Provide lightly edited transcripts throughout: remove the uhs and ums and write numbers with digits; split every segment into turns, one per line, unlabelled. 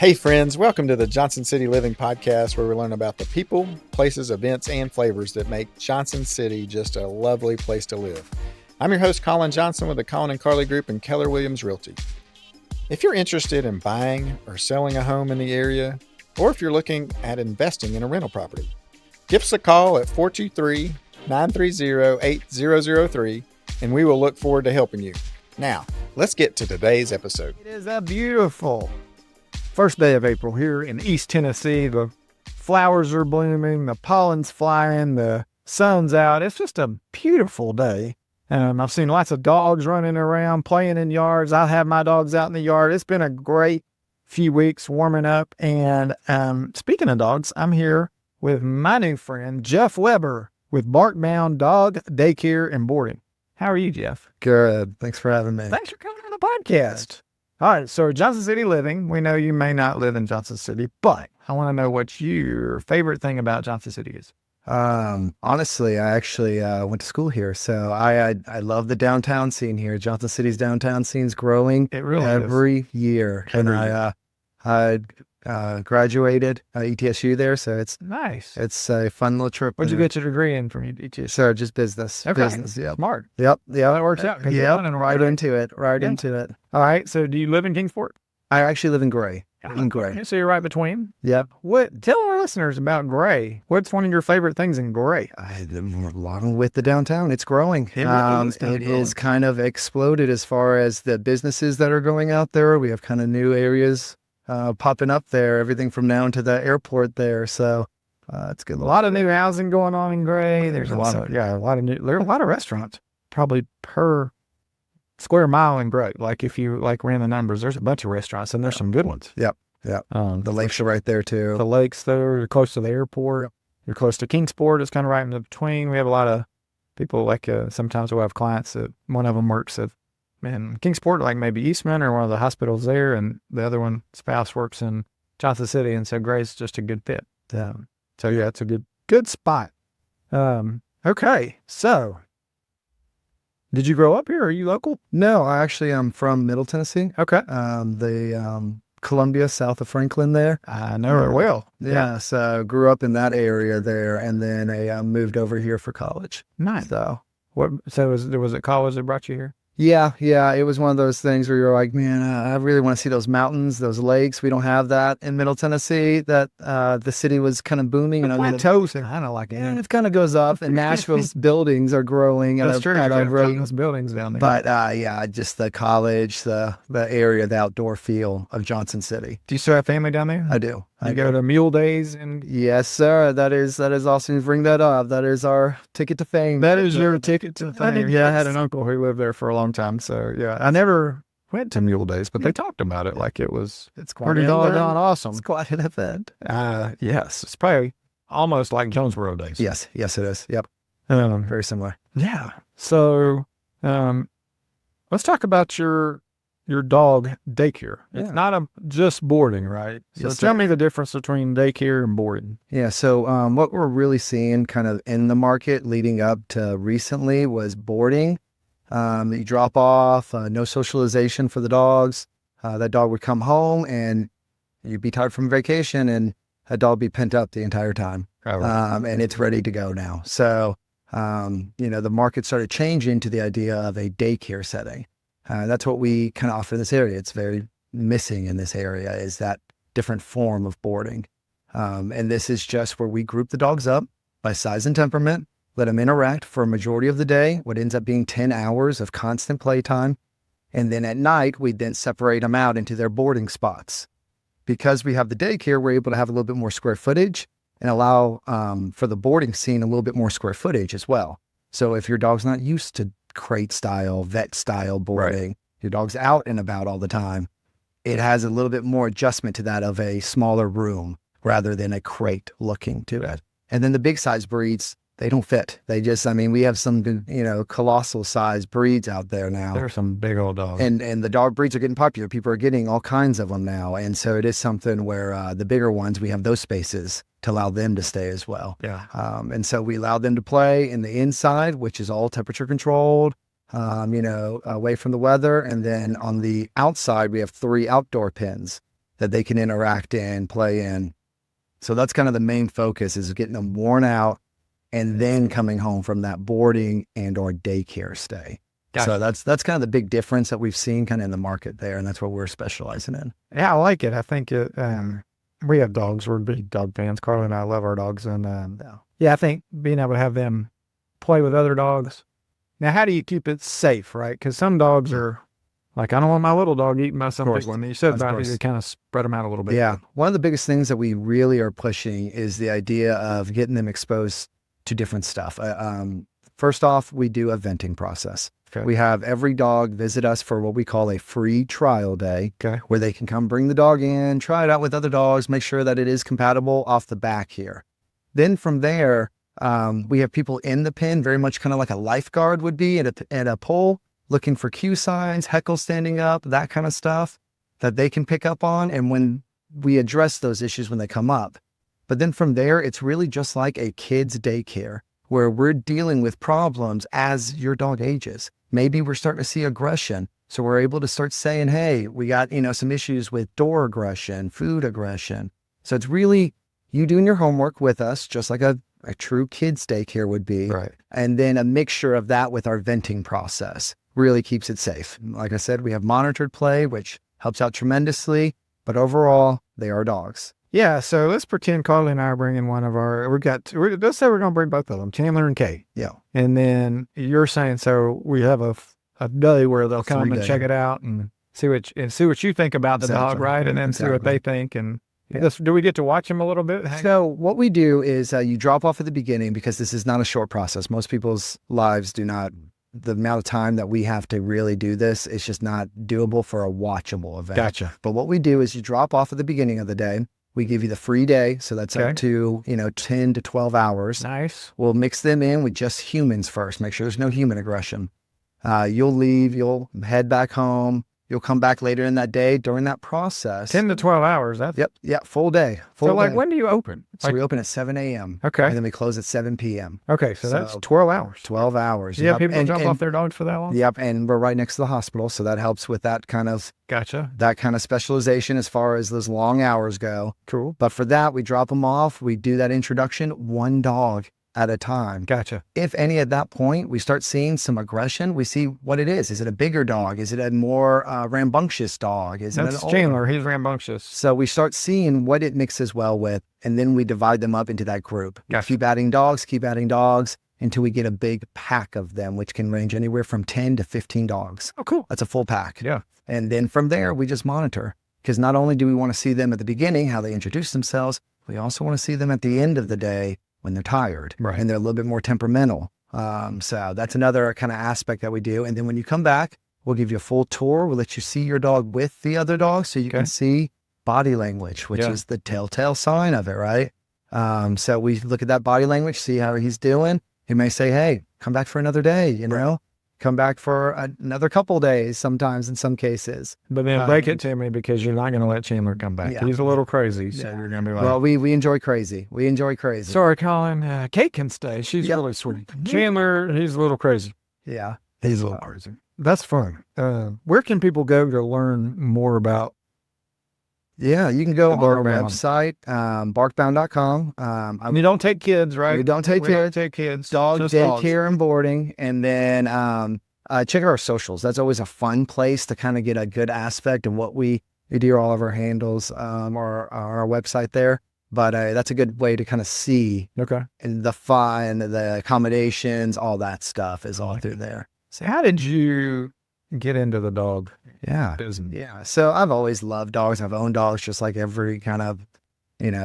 Hey friends, welcome to the Johnson City Living Podcast, where we learn about the people, places, events, and flavors that make Johnson City just a lovely place to live. I'm your host, Colin Johnson, with the Colin and Carly Group and Keller Williams Realty. If you're interested in buying or selling a home in the area, or if you're looking at investing in a rental property, give us a call at 423-930-8003, and we will look forward to helping you. Now, let's get to today's episode.
It is a beautiful first day of April here in East Tennessee. The flowers are blooming, the pollen's flying, the sun's out. It's just a beautiful day. I've seen lots of dogs running around, playing in yards. I have my dogs out in the yard. It's been a great few weeks warming up. And speaking of dogs, I'm here with my new friend, Jeff Weber, with Barkbound Dog Daycare and Boarding. How are you, Jeff?
Good. Thanks for having me.
Thanks for coming on the podcast. All right, so Johnson City Living, we know you may not live in Johnson City, but I want to know what your favorite thing about Johnson City is.
Honestly, I actually went to school here, so I love the downtown scene here. Johnson City's downtown scene's growing every year. I graduated ETSU there, so it's
nice.
It's a fun little trip.
What'd you get your degree in from ETSU?
So just business.
Okay.
Business, yep.
Smart.
Yep.
That works out.
Yep. Right into it. Into it.
All right, so do you live in Kingsport?
I actually live in Gray.
Okay, so you're right between.
Yep.
Tell our listeners about Gray. What's one of your favorite things in Gray?
Along with the downtown, it's growing. It is kind of exploded as far as the businesses that are going out there. We have kind of new areas popping up there, everything from now to the airport there. So it's good.
A lot of new housing going on in Gray. There are a lot of restaurants, probably per square mile in Gray. Like if you ran the numbers, there's a bunch of restaurants and there's some good ones.
Yep. The lakes are right there too.
The lakes there, you're close to the airport. Yep. You're close to Kingsport. It's kind of right in the between. We have a lot of people sometimes we'll have clients that one of them works at Kingsport, like maybe Eastman or one of the hospitals there, and the other one spouse works in Johnson City, and so Gray's just a good fit. So yeah, it's a good spot. Okay, so did you grow up here? Are you local?
No, I actually am from Middle Tennessee.
Okay.
Columbia, south of Franklin there.
I know it well.
Yeah, so grew up in that area there, and then I moved over here for college.
Nice.
So
was it college that brought you here?
Yeah. It was one of those things where you're like, man, I really want to see those mountains, those lakes. We don't have that in Middle Tennessee. That the city was kind of booming.
The plateaus are kind of like
that. It kind of goes up, and Nashville's buildings are growing.
That's true. Those buildings down there.
But just the college, the area, the outdoor feel of Johnson City.
Do you still have family down there?
I do.
You go to Mule Days and
yes, sir. That is awesome. You bring that up. That is our ticket to fame.
That is your ticket to fame.
Yeah,
I had an uncle who lived there for a long time. So yeah, I never went to Mule Days, but they talked about it like it's pretty doggone awesome.
It's quite an event.
Yes, it's probably almost like Jonesboro Days.
Yes, it is. Yep. Very similar.
Yeah. So let's talk about your dog daycare.
Yeah.
It's not just boarding, right? So
yes,
tell me the difference between daycare and boarding.
Yeah. So what we're really seeing kind of in the market leading up to recently was boarding. You drop off, no socialization for the dogs. That dog would come home and you'd be tired from vacation and that dog be pent up the entire time. And it's ready to go now. So, the market started changing to the idea of a daycare setting. That's what we kind of offer in this area. It's very missing in this area is that different form of boarding. And this is just where we group the dogs up by size and temperament, let them interact for a majority of the day, what ends up being 10 hours of constant playtime. And then at night, we then separate them out into their boarding spots. Because we have the daycare, we're able to have a little bit more square footage and allow for the boarding scene a little bit more square footage as well. So if your dog's not used to crate style, vet style boarding, your dog's out and about all the time, it has a little bit more adjustment to that of a smaller room rather than a crate looking to it. And then the big size breeds, they don't fit. They just, we have some, colossal size breeds out there now.
There are some big old dogs.
And the dog breeds are getting popular. People are getting all kinds of them now. And so it is something where the bigger ones, we have those spaces to allow them to stay as well.
Yeah.
And so we allow them to play in the inside, which is all temperature controlled, away from the weather. And then on the outside, we have 3 outdoor pens that they can interact in, play in. So that's kind of the main focus, is getting them worn out and then coming home from that boarding and or daycare stay.
Gotcha.
So that's kind of the big difference that we've seen kind of in the market there. And that's what we're specializing in.
Yeah, I like it. I think we have dogs. We're big dog fans. Carly and I love our dogs. And I think being able to have them play with other dogs. Now, how do you keep it safe, right? Because some dogs are like, I don't want my little dog eaten by some big one. You said about it, you kind of spread them out a little bit.
Yeah. One of the biggest things that we really are pushing is the idea of getting them exposed to different stuff. First off, we do a venting process.
Okay.
We have every dog visit us for what we call a free trial day,
Okay.
where they can come bring the dog in, try it out with other dogs, make sure that it is compatible off the back here. Then from there, we have people in the pen, very much kind of like a lifeguard would be at a pole, looking for cue signs, heckle standing up, that kind of stuff that they can pick up on. And when we address those issues when they come up, but then from there, it's really just like a kid's daycare, where we're dealing with problems as your dog ages. Maybe we're starting to see aggression. So we're able to start saying, hey, we got, some issues with door aggression, food aggression. So it's really you doing your homework with us, just like a true kids daycare would be.
Right.
And then a mixture of that with our venting process really keeps it safe. Like I said, we have monitored play, which helps out tremendously, but overall they are dogs.
Yeah. So let's pretend Carly and I are bringing one of our, let's say we're going to bring both of them, Chandler and Kate.
Yeah.
And then you're saying, so we have a day where they'll come and
3 day.
check it out and see what you think about the dog, right? And then see what they think. And do we get to watch them a little bit?
So what we do is you drop off at the beginning, because this is not a short process. Most people's lives do not, the amount of time that we have to really do this, it's just not doable for a watchable event.
Gotcha.
But what we do is you drop off at the beginning of the day. We give you the free day. So that's up to, 10 to 12 hours.
Nice.
We'll mix them in with just humans first. Make sure there's no human aggression. You'll leave, you'll head back home. You'll come back later in that day during that process.
10 to 12 hours. That's
Yep. Full day.
so like, when do you open?
So we open at 7 a.m.
Okay.
And then we close at 7 p.m.
Okay. So that's 12 hours.
12 hours.
Yeah. People drop off their dogs for that long?
Yep. And we're right next to the hospital. So that helps with that kind of
Gotcha.
specialization as far as those long hours go.
Cool.
But for that, we drop them off. We do that introduction, one dog at a time.
Gotcha.
If any at that point, we start seeing some aggression, we see what it is. Is it a bigger dog? Is it a more rambunctious dog? Is
That's
it an
Chandler. He's rambunctious.
So we start seeing what it mixes well with, and then we divide them up into that group.
Gotcha.
Keep adding dogs until we get a big pack of them, which can range anywhere from 10 to 15 dogs.
Oh, cool.
That's a full pack.
Yeah.
And then from there, we just monitor, because not only do we want to see them at the beginning, how they introduce themselves, we also want to see them at the end of the day when they're tired,
right,
and they're a little bit more temperamental. So that's another kind of aspect that we do. And then when you come back, we'll give you a full tour. We'll let you see your dog with the other dogs, so you can see body language, which is the telltale sign of it, right? So we look at that body language, see how he's doing. He may say, hey, come back for another day, come back for another couple days sometimes in some cases.
But then break it to me, because you're not going to let Chandler come back.
Yeah.
He's a little crazy. So you're going to be like,
well, we enjoy crazy. We enjoy crazy.
Sorry, Colin. Kate can stay. She's really sweet. Chandler, he's a little crazy.
Yeah.
He's a little crazy. That's fun. Where can people go to learn more about?
Yeah, you can go on our
Barkbound
website, barkbound.com.
You don't take kids, right?
We don't take
kids.
Dog
Just
daycare and boarding. And then check out our socials. That's always a fun place to kind of get a good aspect of what we do. All of our handles or our website there. But that's a good way to kind of see and the fun, the accommodations, all that stuff is all through there.
So how did you get into the dog business?
Yeah. So I've always loved dogs. I've owned dogs, just like every kind of,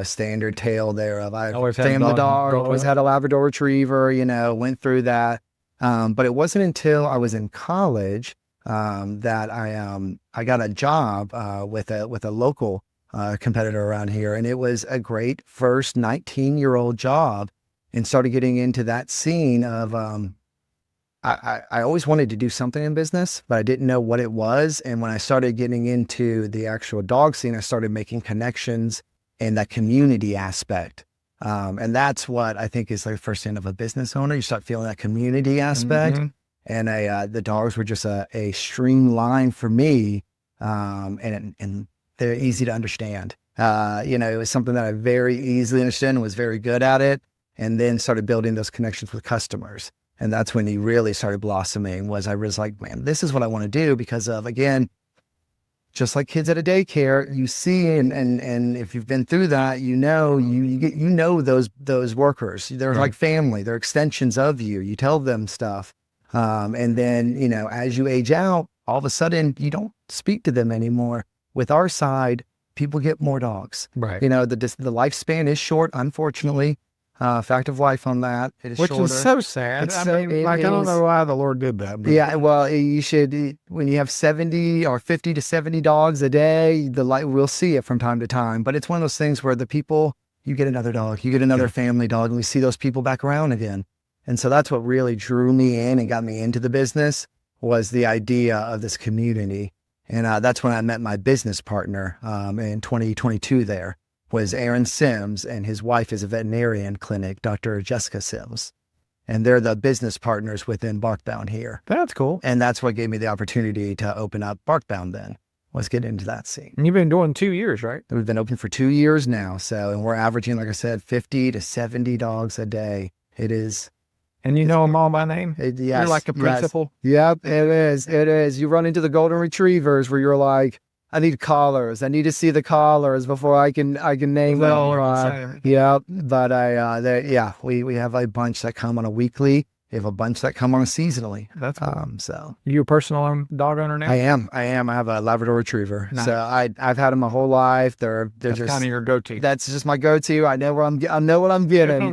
standard tale thereof. I've
Always had
tamed the
dog
dog,
growing
always
up.
had a Labrador Retriever, went through that. But it wasn't until I was in college that I got a job with a local competitor around here. And it was a great first 19-year-old job, and started getting into that scene of, I always wanted to do something in business, but I didn't know what it was. And when I started getting into the actual dog scene, I started making connections in that community aspect. And that's what I think is like the first end of a business owner. You start feeling that community aspect.
Mm-hmm.
And the dogs were just a streamline for me. And they're easy to understand. It was something that I very easily understood and was very good at it, and then started building those connections with customers. And that's when he really started blossoming. Was I was like, man, this is what I want to do because of, again, just like kids at a daycare, you see, and if you've been through that, you know those workers. They're
Right.
like family. They're extensions of you. You tell them stuff, and then as you age out, all of a sudden you don't speak to them anymore. With our side, people get more dogs.
Right.
The lifespan is short, unfortunately. Fact of life on that. It is
Which
shorter.
is so sad.
It's
I
so-
mean,
it
like, I don't
is.
know why the Lord did that. But
Yeah, well, you should, when you have 70 or 50 to 70 dogs a day, we'll see it from time to time. But it's one of those things where the people, you get another dog, you get another family dog, and we see those people back around again. And so that's what really drew me in and got me into the business, was the idea of this community. And that's when I met my business partner in 2022 there. Was Aaron Sims, and his wife is a veterinarian clinic, Dr. Jessica Sims. And they're the business partners within Barkbound here.
that's cool.
And that's what gave me the opportunity to open up Barkbound then, was get into that scene.
And you've been doing 2 years, right?
We've been open for 2 years now. And we're averaging, like I said, 50 to 70 dogs a day. It is.
And you know them all by name?
Yes,
You're like a principal?
Yep, it is. It is. You run into the golden retrievers where you're like, I need collars. I need to see the collars before I can name them. Yeah, but we have a bunch that come on a weekly. We have a bunch that come on a seasonally.
That's cool.
So
You a personal dog owner now?
I am. I have a Labrador Retriever.
Nice.
So I've had them my whole life. They're
That's
just
kind of your go-to.
that's just my go-to. I know what I'm getting.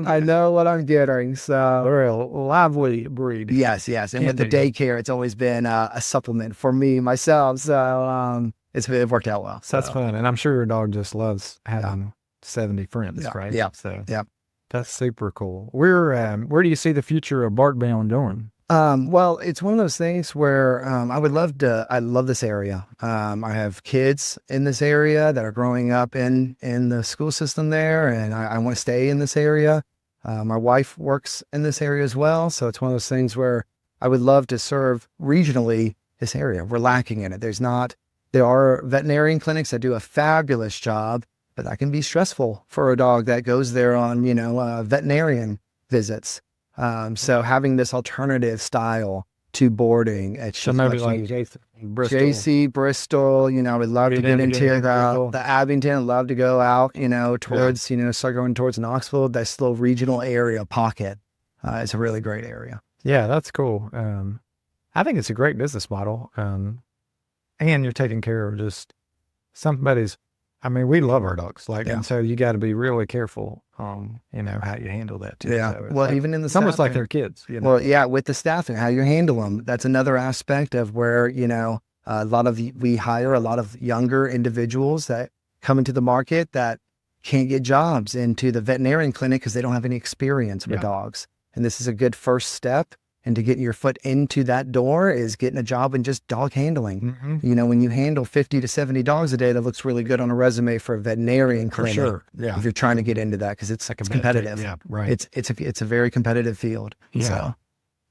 I know what I'm getting. So
They're a lively breed.
yes. And with the daycare, it's always been a supplement for me myself. So it worked out well.
So that's fun. And I'm sure your dog just loves having 70 friends, right?
Yeah.
So
Yeah.
that's super cool. Where do you see the future of Barkbound going?
Well, it's one of those things where I love this area. I have kids in this area that are growing up in the school system there, and I want to stay in this area. My wife works in this area as well. So it's one of those things where I would love to serve regionally this area. We're lacking in it. There are veterinarian clinics that do a fabulous job, but that can be stressful for a dog that goes there on, veterinarian visits. So having this alternative style to boarding, it's
So
just
maybe
much
like
easier.
Bristol.
JC, Bristol, I would love to get into the Abington. I'd love to go out, towards, start going towards Knoxville. This little regional area pocket. It's a really great area.
Yeah, that's cool. I think it's a great business model. And you're taking care of just somebody's. I mean, we love our dogs, and so you got to be really careful, how you handle that too.
Yeah.
So
Well, even in the
it's almost like
staffing.
they're kids.
Well, yeah, with the staffing, how you handle them. That's another aspect of where, we hire a lot of younger individuals that come into the market that can't get jobs into the veterinarian clinic because they don't have any experience with dogs. And this is a good first step. And to get your foot into that door is getting a job in just dog handling.
Mm-hmm.
When you handle 50 to 70 dogs a day, that looks really good on a resume for a veterinarian clinic.
For sure. Yeah.
If you're trying to get into that, because it's competitive.
Yeah. Right.
It's a very competitive field.
Yeah.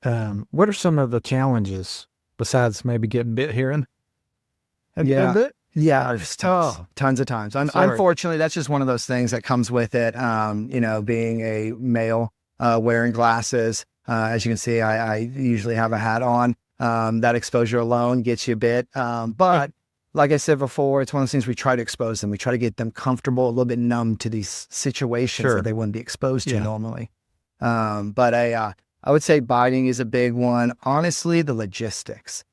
So.
What are some of the challenges besides maybe getting bit here and
Yeah.
bit?
Yeah, it's tough. Tons of times.
Sorry.
Unfortunately, that's just one of those things that comes with it. Being a male, wearing glasses. As you can see, I usually have a hat on. That exposure alone gets you bit. But like I said before, it's one of those things we try to expose them. We try to get them comfortable, a little bit numb to these situations that they wouldn't be exposed to normally. But I would say biting is a big one. Honestly, the logistics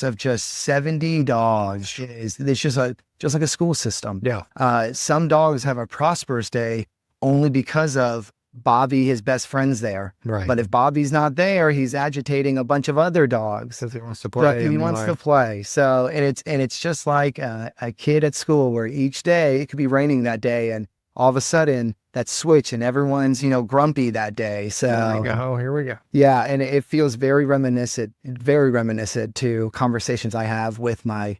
of just 70 dogs it's just like a school system.
Yeah.
Some dogs have a prosperous day only because of Bobby, his best friend's there.
Right.
But if Bobby's not there, he's agitating a bunch of other dogs.
Because he wants to play.
He wants to play. So, and it's just like a kid at school where each day it could be raining that day, and all of a sudden that switch and everyone's grumpy that day. So
Here we go.
yeah, and it feels very reminiscent to conversations I have with my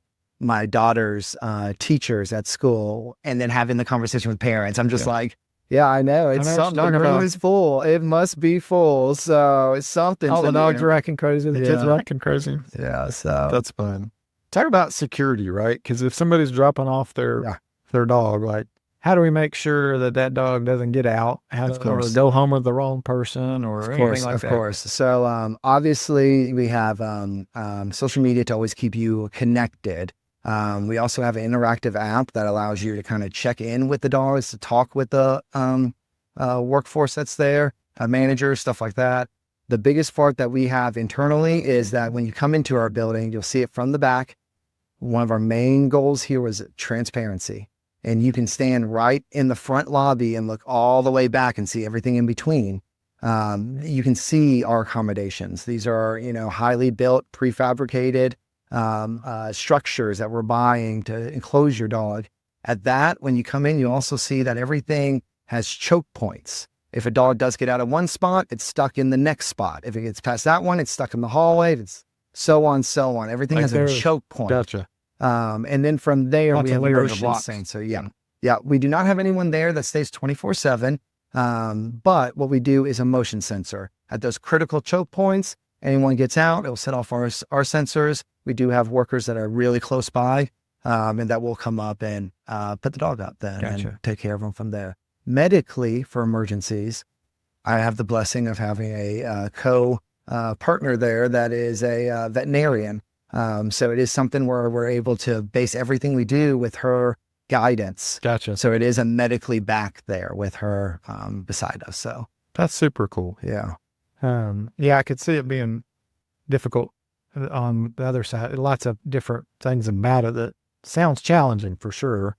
daughter's teachers at school, and then having the conversation with parents. I'm just like, yeah, I know. It's something. The room is full. It must be full. So it's something.
All the dogs are acting crazy. The kids are acting crazy.
Yeah. So
that's fun. Talk about security, right? Because if somebody's dropping off
Yeah.
their dog, like, how do we make sure that that dog doesn't get out, or go home with the wrong person, or anything like that?
Of course. So obviously we have social media to always keep you connected. We also have an interactive app that allows you to kind of check in with the dogs, to talk with the workforce that's there, managers, stuff like that. The biggest part that we have internally is that when you come into our building, you'll see it from the back. One of our main goals here was transparency. And you can stand right in the front lobby and look all the way back and see everything in between. You can see our accommodations. These are, highly built, prefabricated structures that we're buying to enclose your dog. At that, when you come in, you also see that everything has choke points. If a dog does get out of one spot, it's stuck in the next spot. If it gets past that one, it's stuck in the hallway. It's so on, so on. Everything has a choke point.
Gotcha.
And then from there, we have a
layers of
motion
blocks.
sensor. Yeah. We do not have anyone there that stays 24/7. But what we do is a motion sensor at those critical choke points. Anyone gets out, it'll set off our sensors. We do have workers that are really close by, and that will come up and put the dog up then and take care of them from there. Medically, for emergencies, I have the blessing of having a partner there that is a veterinarian. So it is something where we're able to base everything we do with her guidance.
Gotcha.
So it is a medically back there with her beside us. So
that's super cool.
Yeah.
Yeah, I could see it being difficult on the other side. Lots of different things about it that sounds challenging for sure.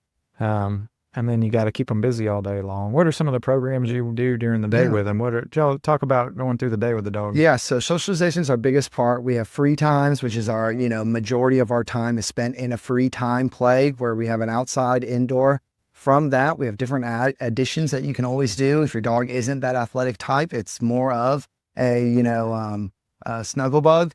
And then you got to keep them busy all day long. What are some of the programs you do during the day with them? Talk about going through the day with the dog.
Yeah. So socialization is our biggest part. We have free times, which is our, majority of our time is spent in a free time play where we have an outside indoor. From that, we have different additions that you can always do. If your dog isn't that athletic type, it's more of a snuggle bug.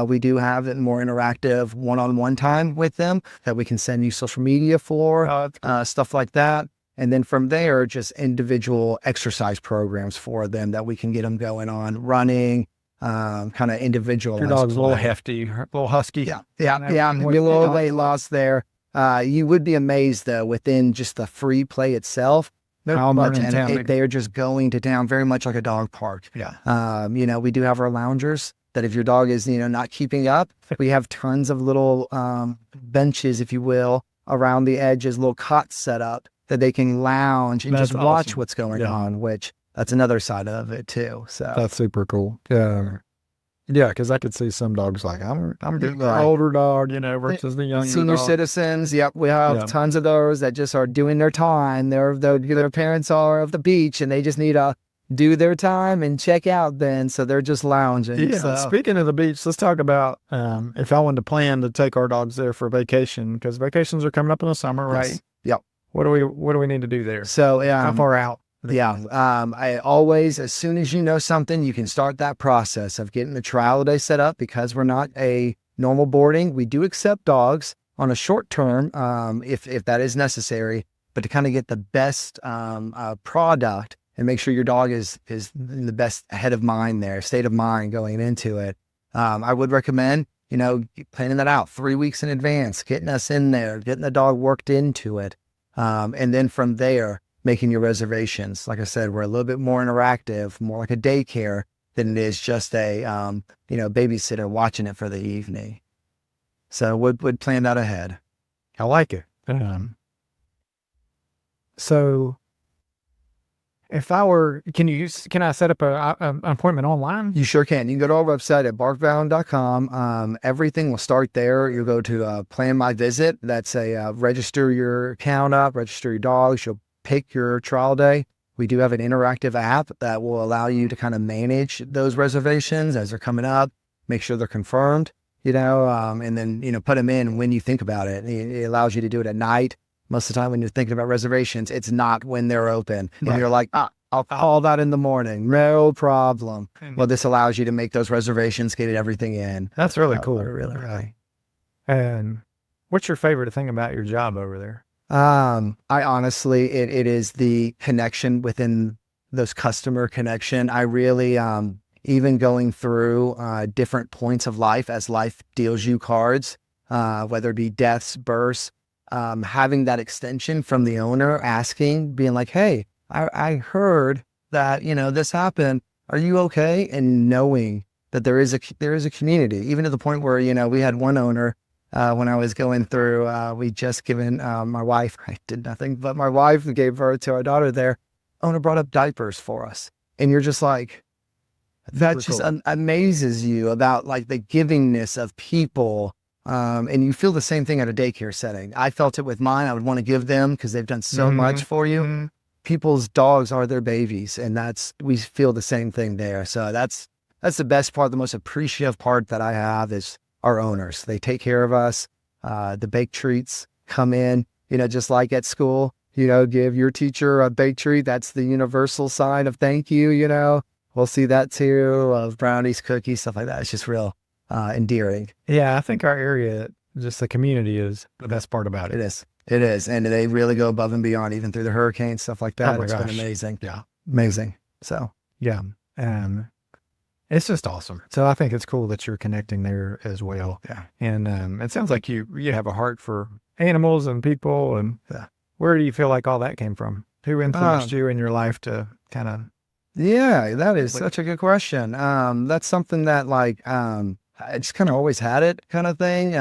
We do have it more interactive one-on-one time with them that we can send you social media for, stuff like that. And then from there, just individual exercise programs for them that we can get them going on, running, kind of individual.
Your dog's a little hefty, a little husky.
Yeah. Maybe a little weight loss there. You would be amazed though, within just the free play itself, how much they are just going to town, very much like a dog park.
Yeah.
We do have our loungers that if your dog is, not keeping up, we have tons of little benches, if you will, around the edges, little cots set up that they can lounge and just watch what's going on, which that's another side of it too. So
that's super cool. Yeah, because I could see some dogs like, I'm getting an older dog, versus the younger
senior citizens. Yep, we have tons of those that just are doing their time. Their parents are of the beach and they just need to do their time and check out then. So they're just lounging.
Yeah. So. Speaking of the beach, let's talk about if I wanted to plan to take our dogs there for vacation, because vacations are coming up in the summer, right?
Yes. Yep.
What do we need to do there?
So
how far out?
Yeah. I always, as soon as you know something, you can start that process of getting the trial day set up. Because we're not a normal boarding, we do accept dogs on a short term if that is necessary, but to kind of get the best product and make sure your dog is in the best state of mind going into it. I would recommend, planning that out 3 weeks in advance, getting us in there, getting the dog worked into it. And then from there, making your reservations. Like I said, we're a little bit more interactive, more like a daycare than it is just a, babysitter watching it for the evening. So would plan that ahead.
I like it. So if I were, can I set up an appointment online?
You sure can. You can go to our website at barkbound.com. Everything will start there. You'll go to plan my visit. That's register your account up, register your dogs. You'll pick your trial day. We do have an interactive app that will allow you to kind of manage those reservations as they're coming up, make sure they're confirmed, and then, put them in when you think about it. It allows you to do it at night. Most of the time when you're thinking about reservations, it's not when they're open. Right. And you're like, I'll call that in the morning. No problem. Well, this allows you to make those reservations, get everything in.
That's really cool.
Really.
And what's your favorite thing about your job over there?
I honestly, it is the connection within those customer connection. I really, even going through different points of life as life deals you cards, whether it be deaths, births, having that extension from the owner asking, being like, hey, I heard that, this happened. Are you okay? And knowing that there is a community, even to the point where, we had one owner, when I was going through, we just given, my wife, I did nothing, but my wife gave birth to our daughter there. Owner brought up diapers for us. And you're just like, that just amazes you about like the givingness of people. And you feel the same thing at a daycare setting. I felt it with mine. I would want to give them because they've done so much for you. People's dogs are their babies, and we feel the same thing there. So that's the best part. The most appreciative part that I have is our owners. They take care of us. The baked treats come in, just like at school, give your teacher a baked treat. That's the universal sign of thank you, We'll see that too, of brownies, cookies, stuff like that. It's just real endearing.
Yeah, I think our area, just the community, is the best part about it.
It is. And they really go above and beyond, even through the hurricanes, stuff like that.
Oh my
It's
gosh.
been amazing.
Yeah.
Amazing. So,
Yeah. It's just awesome. So I think it's cool that you're connecting there as well.
yeah.
And it sounds like you have a heart for animals and people. And where do you feel like all that came from? Who influenced you in your life to kind of...
Yeah, that is such a good question. That's something that I just kind of always had it kind of thing.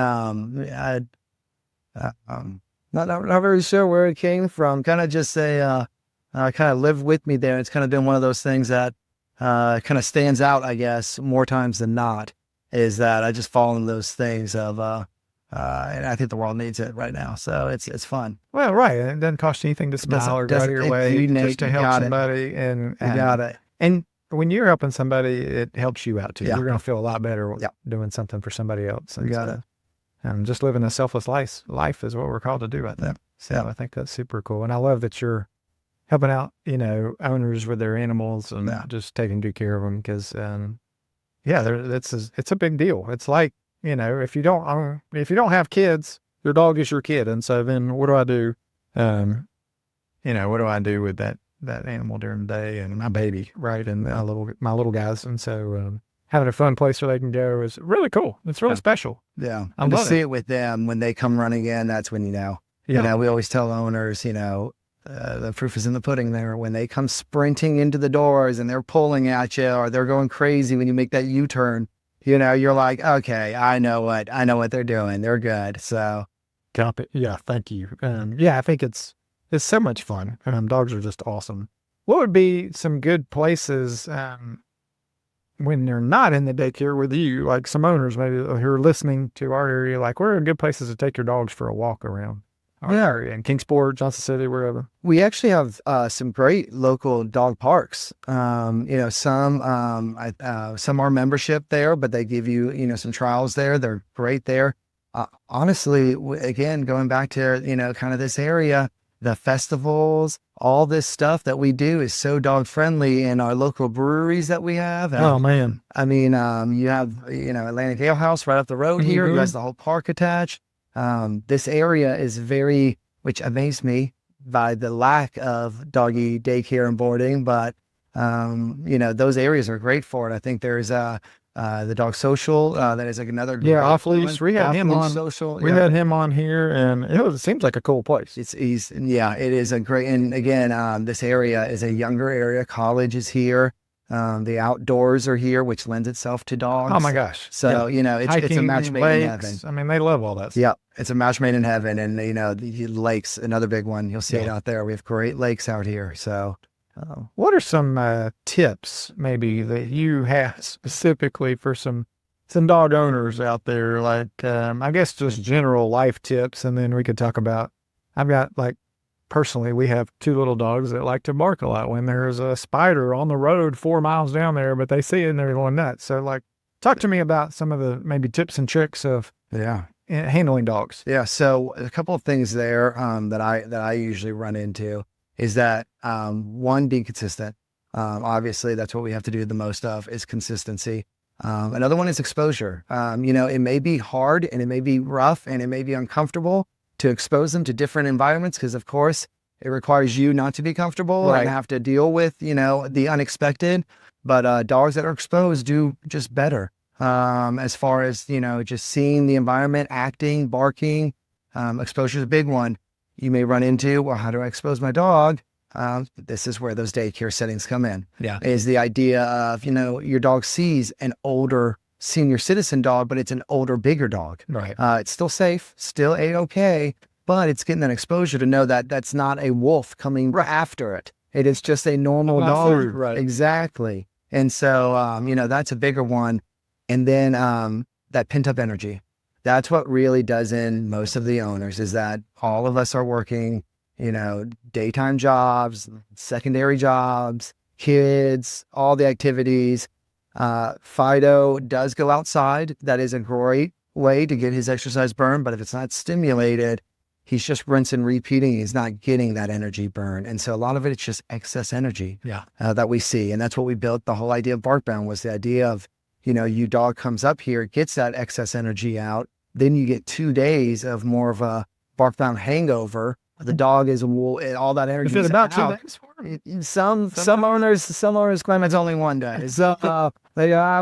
Not very sure where it came from. Kind of just kind of lived with me there. It's kind of been one of those things that kind of stands out, I guess, more times than not, is that I just fall into those things of, and I think the world needs it right now. So it's fun.
Well, right. And it doesn't cost you anything to smile or go out of your way just to help somebody. And
You got it.
And when you're helping somebody, it helps you out too.
Yeah.
You're going to feel a lot better
Yeah.
doing something for somebody else.
You got it.
And just living a selfless life is what we're called to do, I think. So I think that's super cool. And I love that you're helping out, owners with their animals and just taking good care of them because, it's a big deal. It's like, if you don't have kids, your dog is your kid. And so then what do I do? What do I do with that animal during the day and my baby, right? And my little guys. And so, having a fun place where they can go is really cool. It's really special.
Yeah. And to see it with them when they come running in, that's when
Yeah.
we always tell owners, the proof is in the pudding there. When they come sprinting into the doors and they're pulling at you or they're going crazy when you make that U-turn, you're like, okay, I know what they're doing. They're good. So.
Copy. Yeah. Thank you. I think it's so much fun. Dogs are just awesome. What would be some good places, when they're not in the daycare with you, like some owners maybe who are listening to our area, like where are good places to take your dogs for a walk around our area in Kingsport, Johnson City, wherever?
We actually have some great local dog parks. Some are membership there, but they give you, some trials there. They're great there. Honestly, again, going back to, kind of this area, the festivals, all this stuff that we do is so dog friendly in our local breweries that we have.
Oh man.
I mean, you have, Atlantic Ale House right up the road here. You guys, the whole park attached. This area is which amazed me by the lack of doggy daycare and boarding, but, those areas are great for it. I think there's, the dog social, that is like another.
Yeah. Off leash. We had him on
social.
We had him on here and it seems like a cool place.
It is a great, and again, this area is a younger area. College is here. The outdoors are here, which lends itself to dogs.
Oh my gosh.
So, it's a match made in heaven.
I mean, they love all that stuff.
Yeah. It's a match made in heaven. And, the lakes, another big one. You'll see it out there. We have great lakes out here. So,
what are some tips maybe that you have specifically for some dog owners out there? Like, I guess just general life tips. And then we could talk about, I've got personally, we have 2 little dogs that like to bark a lot when there's a spider on the road 4 miles down there, but they see it and they're going nuts. So talk to me about some of the maybe tips and tricks of handling dogs.
Yeah. So a couple of things there, that I usually run into is that, one, being consistent. Obviously that's what we have to do the most of is consistency. Another one is exposure. It may be hard and it may be rough and it may be uncomfortable to expose them to different environments because, of course, it requires you not to be comfortable and have to deal with, the unexpected. But dogs that are exposed do just better. as far as, just seeing the environment, acting, barking. Exposure is a big one. You may run into, well, how do I expose my dog? This is where those daycare settings come in.
Yeah.
Is the idea of, your dog sees an older senior citizen dog, but it's an older, bigger dog.
Right.
It's still safe, still A-okay, but it's getting that exposure to know that that's not a wolf coming after it. It is just a normal dog.
Right.
Exactly. And so, that's a bigger one. And then that pent up energy. That's what really does in most of the owners, is that all of us are working, daytime jobs, secondary jobs, kids, all the activities. Fido does go outside. That is a great way to get his exercise burn. But if it's not stimulated, he's just rinsing, repeating. He's not getting that energy burn. And so a lot of it's just excess energy that we see. And that's what we built. The whole idea of Barkbound was the idea of, your dog comes up here, gets that excess energy out. Then you get 2 days of more of a Barkbound hangover. The dog is all that energy.
Is it about 2 days for him?
Some owners claim it's only 1 day. So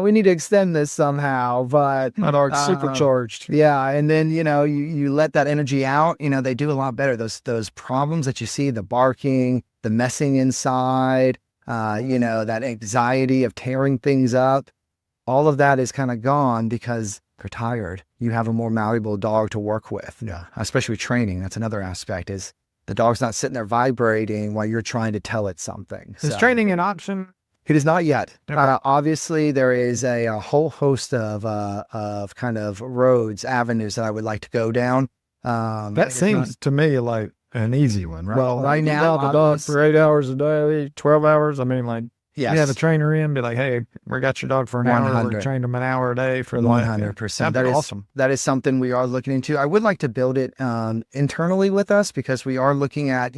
we need to extend this somehow. But
My dog's supercharged.
Yeah, and then you let that energy out. They do a lot better. Those problems that you see, the barking, the messing inside, that anxiety of tearing things up, all of that is kind of gone because they're tired. You have a more malleable dog to work with.
Yeah.
Especially with training. That's another aspect, is the dog's not sitting there vibrating while you're trying to tell it something.
Is training an option?
It is not yet.
Okay.
Obviously, there is a whole host of kind of roads, avenues that I would like to go down.
That seems to me like an easy one, right?
Well, right now,
the dog for 8 hours a day, 12 hours. I mean, like,
yes.
You have a trainer in, be like, hey, we got your dog for an hour.
100.
We trained him an hour a day for
100%.
That'd be awesome.
That is something we are looking into. I would like to build it internally with us, because we are looking at,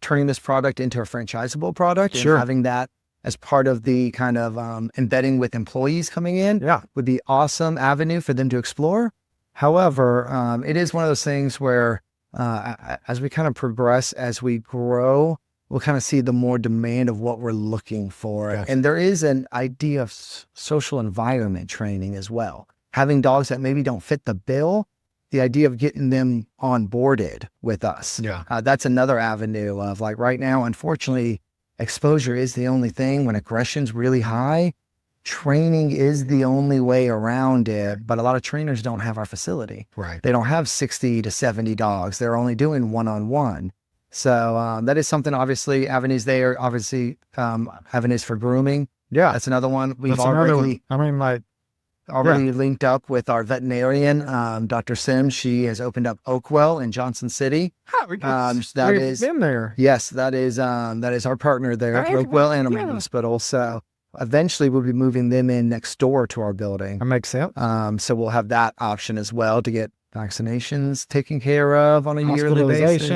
turning this product into a franchisable product.
Sure.
And having that as part of the kind of embedding with employees coming in.
Yeah.
Would be awesome avenue for them to explore. However, it is one of those things where as we kind of progress, as we grow, we'll kind of see the more demand of what we're looking for.
Gotcha.
And there is an idea of social environment training as well. Having dogs that maybe don't fit the bill, the idea of getting them onboarded with us.
Yeah.
That's another avenue of, like, right now, unfortunately, exposure is the only thing. When aggression's really high, training is the only way around it. But a lot of trainers don't have our facility.
Right.
They don't have 60 to 70 dogs. They're only doing one-on-one. So that is something, obviously, avenues there, obviously, avenues for grooming.
Yeah.
That's another one. We've
That's another
already,
one. I mean, like,
linked up with our veterinarian, Dr. Sims. She has opened up Oakwell in Johnson City.
we've
been
there.
Yes, that is our partner there at Oakwell Animal Hospital. So eventually we'll be moving them in next door to our building.
That makes sense.
So we'll have that option as well to get vaccinations taken care of on a yearly basis.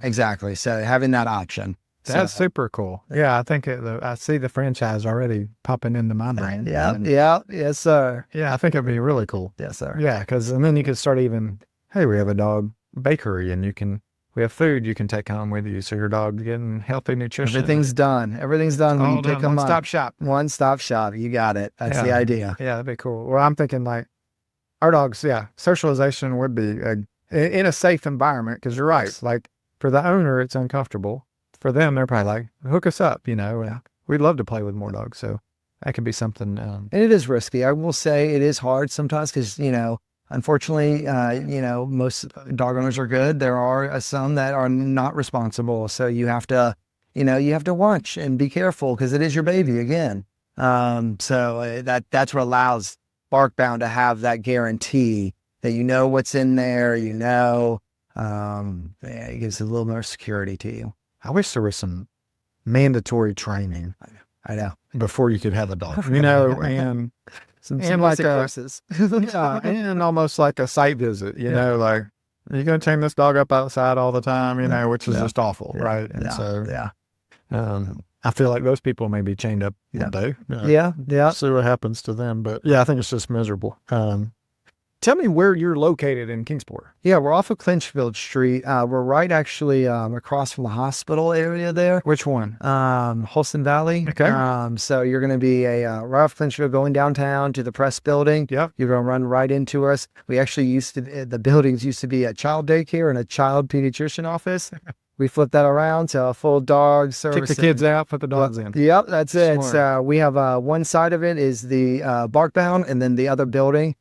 Exactly. So having that option.
That's super cool. Yeah, I think I see the franchise already popping into my brain.
Yeah. Yes, sir.
Yeah, I think it'd be really cool.
Yes, sir.
Yeah, and then you could start even, hey, we have a dog bakery, and we have food you can take home with you, so your dog's getting healthy nutrition.
Everything's done when you pick them up.
One-stop shop.
One-stop shop. You got it. That's the idea.
Yeah, that'd be cool. Well, I'm thinking, like, our dogs, socialization would be in a safe environment, because you're right. Like, for the owner, it's uncomfortable. For them, they're probably like, hook us up, and we'd love to play with more dogs. So that could be something.
And it is risky. I will say it is hard sometimes, because, unfortunately, most dog owners are good. There are some that are not responsible. So you have to, watch and be careful, because it is your baby again. So that's what allows Barkbound to have that guarantee that what's in there, it gives a little more security to you.
I wish there was some mandatory training.
I know.
Before you could have a dog, and
some
like
courses.
And almost like a site visit, like, you're going to train this dog up outside all the time, which is just awful, right? And I feel like those people may be chained up all day.
Yeah.
See what happens to them. But I think it's just miserable. Tell me where you're located in Kingsport.
Yeah, we're off of Clinchfield Street. We're right actually across from the hospital area there.
Which one?
Holston Valley.
Okay.
So you're going to be right off Clinchfield going downtown to the press building.
Yep.
You're going to run right into us. We actually the buildings used to be a child daycare and a child pediatrician office. We flipped that around to a full dog service.
Kick the kids out, put the dogs in.
Yep, that's it.
Smart.
So we have one side of it is the Barkbound, and then the other building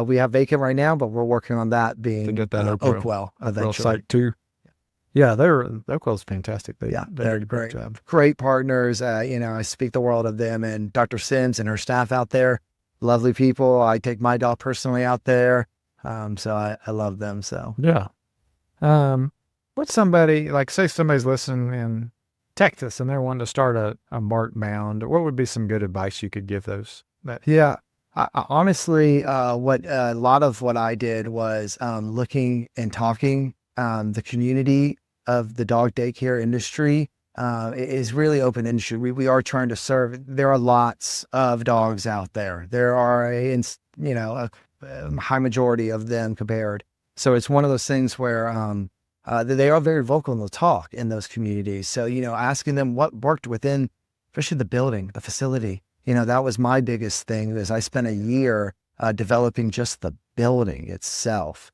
we have vacant right now, but we're working on that being
To get that
Oakwell eventually.
site too. Yeah, Oakwell's fantastic.
Yeah,
they
they're
do a
great.
job.
Great partners. I speak the world of them and Dr. Sims and her staff out there. Lovely people. I take my dog personally out there. So I love them. So
Yeah. What's somebody, like say somebody's listening in Texas and they're wanting to start a Barkbound, what would be some good advice you could give those?
yeah, I honestly, what a lot of what I did was looking and talking the community of the dog daycare industry is really open industry. We are trying to serve. There are lots of dogs out there. There are a high majority of them compared. So it's one of those things where they are very vocal in the talk in those communities. So, asking them what worked within, especially the building, the facility, that was my biggest thing is I spent a year developing just the building itself,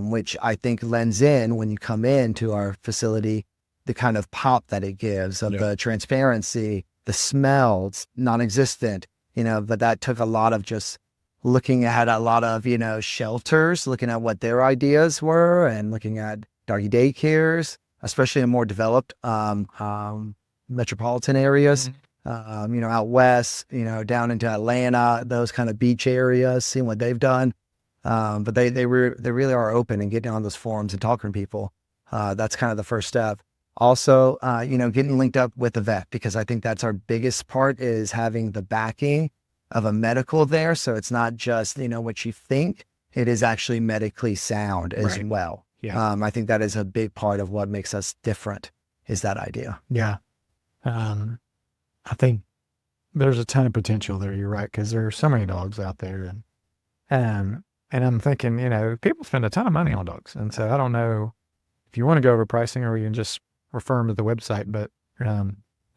which I think lends in when you come into our facility, the kind of pop that it gives of the transparency, the smells, non-existent, but that took a lot of just looking at a lot of, shelters, looking at what their ideas were and looking at doggy daycares, especially in more developed metropolitan areas, out west, down into Atlanta, those kind of beach areas, seeing what they've done. But they really are open and getting on those forums and talking to people. That's kind of the first step. Also, getting linked up with a vet, because I think that's our biggest part is having the backing of a medical there. So it's not just, what you think, it is actually medically sound as well.
Yeah.
I think that is a big part of what makes us different is that idea.
Yeah. I think there's a ton of potential there. You're right. Cause there are so many dogs out there and I'm thinking, people spend a ton of money on dogs. And so I don't know if you want to go over pricing or you can just refer them to the website, but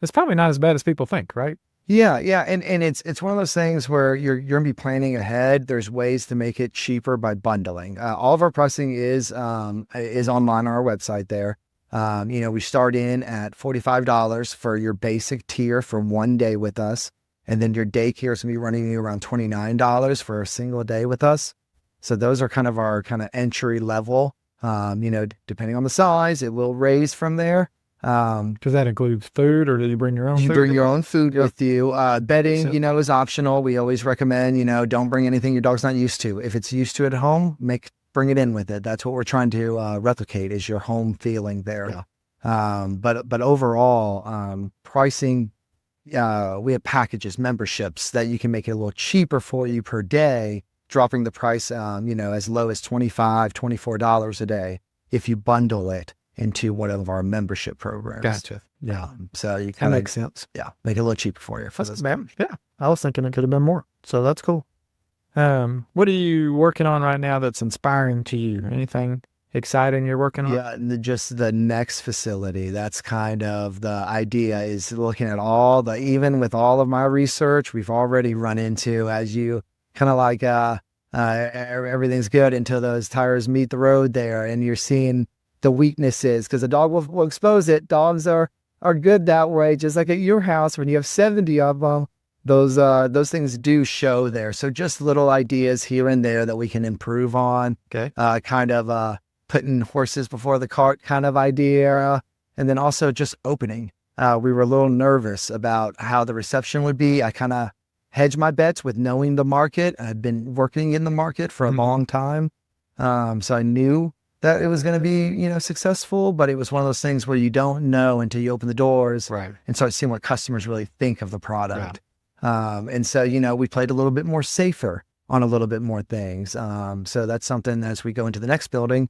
it's probably not as bad as people think, right?
Yeah. And it's one of those things where you're going to be planning ahead. There's ways to make it cheaper by bundling. All of our pricing is online on our website there. We start in at $45 for your basic tier for one day with us. And then your daycare is going to be running you around $29 for a single day with us. So those are kind of our entry level. Depending on the size, it will raise from there.
Does that include food or do you bring your own food?
You bring your own food with you. Bedding, is optional. We always recommend, don't bring anything your dog's not used to. If it's used to it at home, bring it in with it. That's what we're trying to replicate is your home feeling there. Yeah. But overall, pricing, we have packages, memberships that you can make it a little cheaper for you per day, dropping the price, as low as $25, $24 a day if you bundle it into one of our membership programs.
Gotcha. Yeah.
So you
That makes sense.
Yeah. Make it a little cheaper for you.
Yeah. I was thinking it could have been more. So that's cool. What are you working on right now that's inspiring to you? Anything exciting you're working on?
Yeah. Just the next facility. That's kind of the idea is looking at even with all of my research, we've already run into, as you kind of like, everything's good until those tires meet the road there and you're seeing the weaknesses, because the dog will expose it. Dogs are good that way. Just like at your house, when you have 70 of them, those things do show there. So just little ideas here and there that we can improve on.
Okay.
Kind of putting horses before the cart kind of idea. And then also just opening. We were a little nervous about how the reception would be. I kind of hedged my bets with knowing the market. I've been working in the market for a long time. So I knew that it was going to be, successful, but it was one of those things where you don't know until you open the doors and start seeing what customers really think of the product. Yeah. And so, we played a little bit more safer on a little bit more things. So that's something as we go into the next building,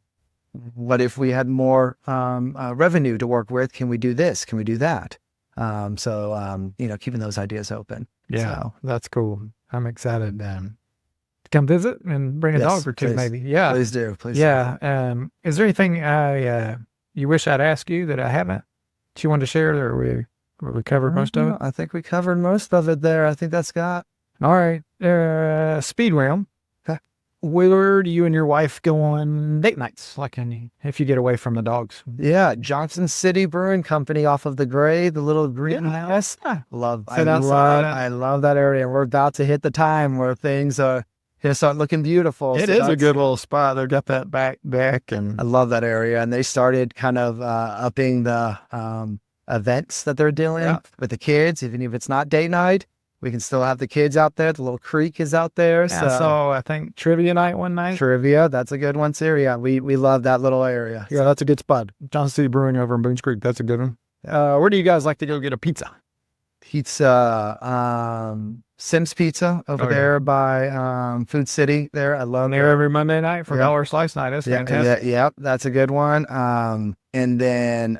what if we had more revenue to work with? Can we do this? Can we do that? Keeping those ideas open.
Yeah, so. That's cool. I'm excited to come visit and bring a
Yes,
dog or two,
please.
maybe. Yeah.
Please do. Please
Yeah. Is there anything you wish I'd ask you that I haven't, that you wanted to share, or we covered most of it?
I think we covered most of it there. I think that's got.
All right. Speed round.
Okay.
Where do you and your wife go on date nights? Like if you get away from the dogs?
Yeah, Johnson City Brewing Company off of the Gray, the little greenhouse. I love that area. We're about to hit the time where things are going to start looking beautiful.
It is a good little spot. They've got that back deck, and
I love that area. And they started kind of upping the events that they're doing with the kids. Even if it's not date night, we can still have the kids out there. The little creek is out there.
Yeah, so I think trivia night one night.
Trivia, that's a good one too. Yeah, we love that little area.
Yeah, that's a good spot. Johnson City Brewing over in Boones Creek. That's a good one. Where do you guys like to go get a pizza?
Sim's Pizza over there by Food City there. I love
there every Monday night for dollar slice night. That's fantastic.
Yeah, that's a good one. And then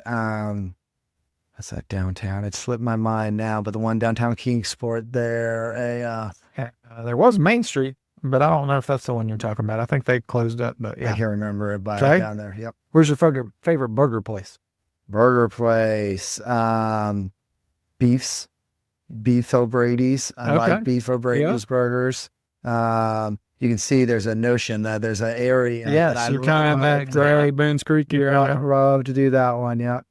what's that downtown? It slipped my mind now, but the one downtown Kingsport there.
There was Main Street, but I don't know if that's the one you're talking about. I think they closed up, but yeah.
I can't remember it down there. Yep.
Where's your favorite burger place?
Burger place. Beef O'Brady's. I like Beef O'Brady's burgers. You can see there's a notion that there's an area.
Yes, you're kind of that Gray, Boones Creek area.
I love to do that one, yeah.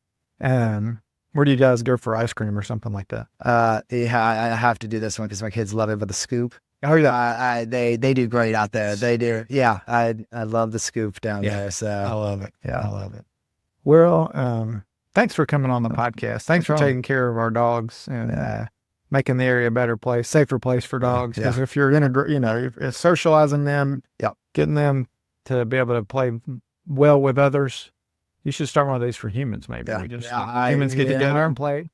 Where do you guys go for ice cream or something like that?
Yeah, I have to do this one because my kids love it, but the Scoop.
Oh, yeah.
They do great out there. They do. Yeah, I love the Scoop down there. So
I love it.
Yeah,
I love it. Well, thanks for coming on the podcast. Thanks for taking care of our dogs and making the area a better place, safer place for dogs. Because if you're if socializing them, getting them to be able to play well with others, you should start one of these for humans. Maybe humans get together and play.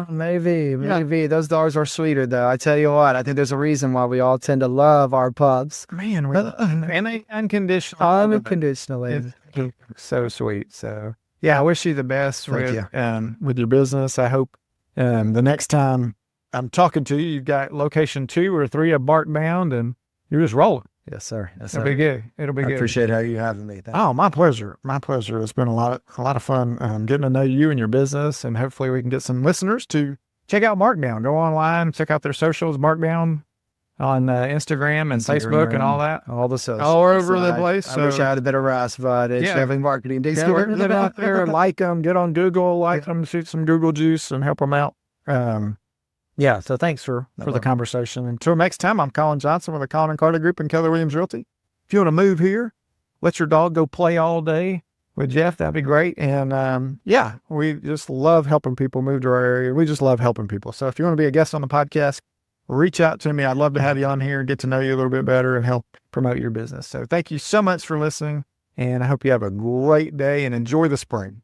Maybe those dogs are sweeter though. I tell you what, I think there's a reason why we all tend to love our pups.
Man, and they unconditionally. So sweet. So yeah, I wish you the best with your business. I hope the next time I'm talking to you, you've got location 2 or 3 of Barkbound, and you're just rolling.
Yes, sir.
It'll be good. It'll be good.
I appreciate how you having me.
Oh, my pleasure. My pleasure. It's been a lot of fun getting to know you and your business, and hopefully we can get some listeners to check out Barkbound. Go online, check out their socials, Barkbound on Instagram and Facebook and all that.
All the socials.
All over the place.
I wish I had a better rest, but it's having marketing.
Get out there, like them, get on Google, like them, shoot some Google juice and help them out. So thanks for the conversation. Until next time, I'm Colin Johnson with the Colin and Carly Group and Keller Williams Realty. If you want to move here, let your dog go play all day with Jeff, that'd be great. And we just love helping people move to our area. We just love helping people. So if you want to be a guest on the podcast, reach out to me. I'd love to have you on here and get to know you a little bit better and help promote your business. So thank you so much for listening, and I hope you have a great day and enjoy the spring.